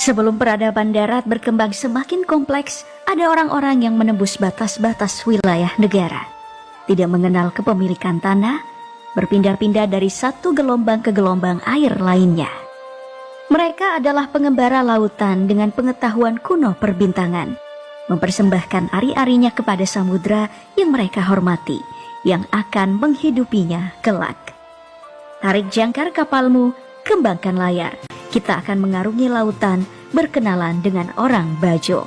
Sebelum peradaban darat berkembang semakin kompleks, ada orang-orang yang menembus batas-batas wilayah negara. Tidak mengenal kepemilikan tanah, berpindah-pindah dari satu gelombang ke gelombang air lainnya. Mereka adalah pengembara lautan dengan pengetahuan kuno perbintangan, mempersembahkan ari-arinya kepada samudra yang mereka hormati, yang akan menghidupinya kelak. Tarik jangkar kapalmu, kembangkan layar. Kita akan mengarungi lautan, berkenalan dengan orang Bajo.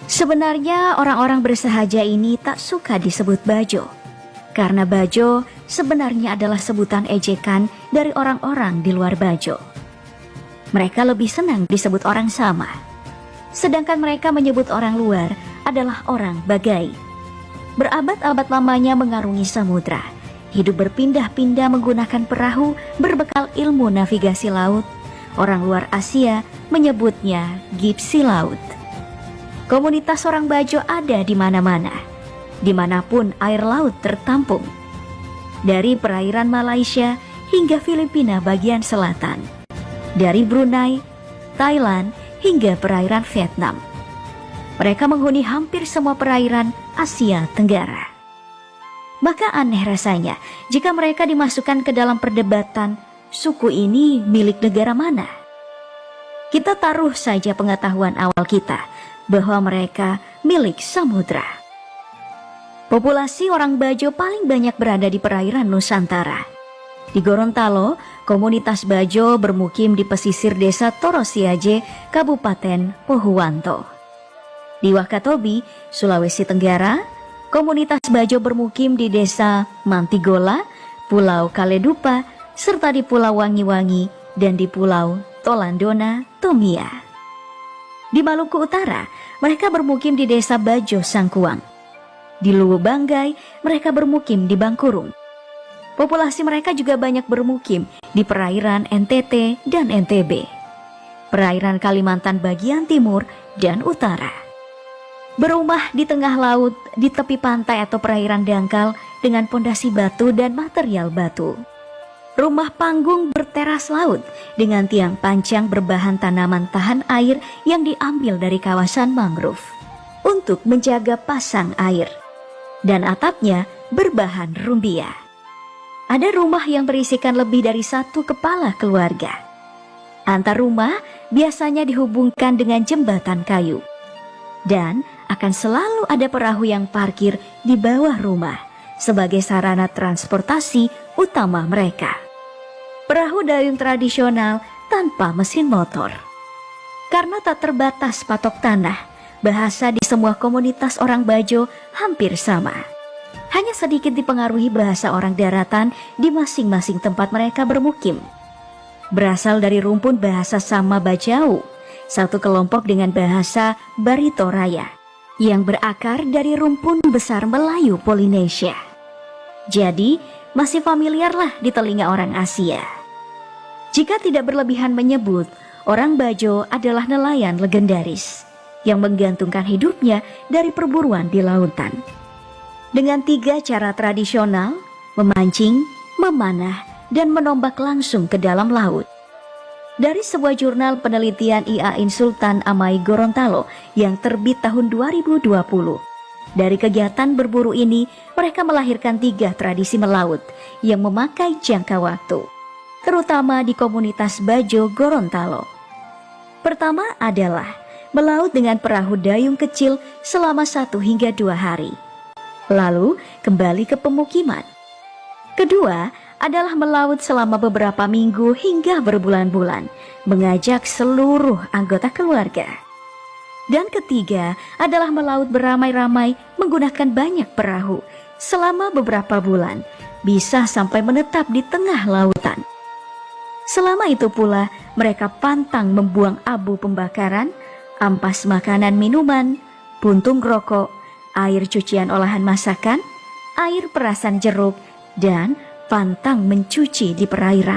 Sebenarnya orang-orang bersahaja ini tak suka disebut Bajo, karena Bajo sebenarnya adalah sebutan ejekan dari orang-orang di luar Bajo. Mereka lebih senang disebut orang sama, sedangkan mereka menyebut orang luar adalah orang Bagai. Berabad-abad lamanya mengarungi samudra, hidup berpindah-pindah menggunakan perahu berbekal ilmu navigasi laut. Orang luar Asia menyebutnya Gipsi Laut. Komunitas orang Bajo ada di mana-mana, dimanapun air laut tertampung. Dari perairan Malaysia hingga Filipina bagian selatan, dari Brunei, Thailand hingga perairan Vietnam. Mereka menghuni hampir semua perairan Asia Tenggara. Maka aneh rasanya jika mereka dimasukkan ke dalam perdebatan suku ini milik negara mana. Kita taruh saja pengetahuan awal kita bahwa mereka milik samudra. Populasi orang Bajo paling banyak berada di perairan Nusantara. Di Gorontalo, komunitas Bajo bermukim di pesisir desa Torosiaje, Kabupaten Pohuwanto. Di Wakatobi, Sulawesi Tenggara, komunitas Bajo bermukim di desa Mantigola, Pulau Kaledupa, serta di Pulau Wangi-Wangi dan di Pulau Tolandona, Tomia. Di Maluku Utara, mereka bermukim di desa Bajo Sangkuang. Di Luwu Banggai, mereka bermukim di Bangkurung. Populasi mereka juga banyak bermukim di perairan NTT dan NTB, perairan Kalimantan bagian timur dan utara. Berumah di tengah laut, di tepi pantai atau perairan dangkal dengan pondasi batu dan material batu. Rumah panggung berteras laut dengan tiang pancang berbahan tanaman tahan air yang diambil dari kawasan mangrove untuk menjaga pasang air, dan atapnya berbahan rumbia. Ada rumah yang berisikan lebih dari satu kepala keluarga. Antar rumah biasanya dihubungkan dengan jembatan kayu, dan akan selalu ada perahu yang parkir di bawah rumah sebagai sarana transportasi utama mereka. Perahu dayung tradisional tanpa mesin motor. Karena tak terbatas patok tanah, bahasa di semua komunitas orang Bajo hampir sama. Hanya sedikit dipengaruhi bahasa orang daratan di masing-masing tempat mereka bermukim. Berasal dari rumpun bahasa sama Bajau, satu kelompok dengan bahasa Barito Raya, yang berakar dari rumpun besar Melayu Polinesia. Jadi, masih familiarlah di telinga orang Asia. Jika tidak berlebihan menyebut, orang Bajo adalah nelayan legendaris yang menggantungkan hidupnya dari perburuan di lautan. Dengan 3 cara tradisional, memancing, memanah, dan menombak langsung ke dalam laut. Dari sebuah jurnal penelitian IAIN Sultan Amai Gorontalo yang terbit tahun 2020, dari kegiatan berburu ini mereka melahirkan 3 tradisi melaut yang memakai jangka waktu, terutama di komunitas Bajo Gorontalo. Pertama adalah melaut dengan perahu dayung kecil selama 1 hingga 2 hari, lalu kembali ke pemukiman. Kedua adalah melaut selama beberapa minggu hingga berbulan-bulan, mengajak seluruh anggota keluarga. Dan ketiga adalah melaut beramai-ramai menggunakan banyak perahu selama beberapa bulan, bisa sampai menetap di tengah lautan. Selama itu pula mereka pantang membuang abu pembakaran ampas makanan minuman, puntung rokok, air cucian olahan masakan, air perasan jeruk, dan pantang mencuci di perairan.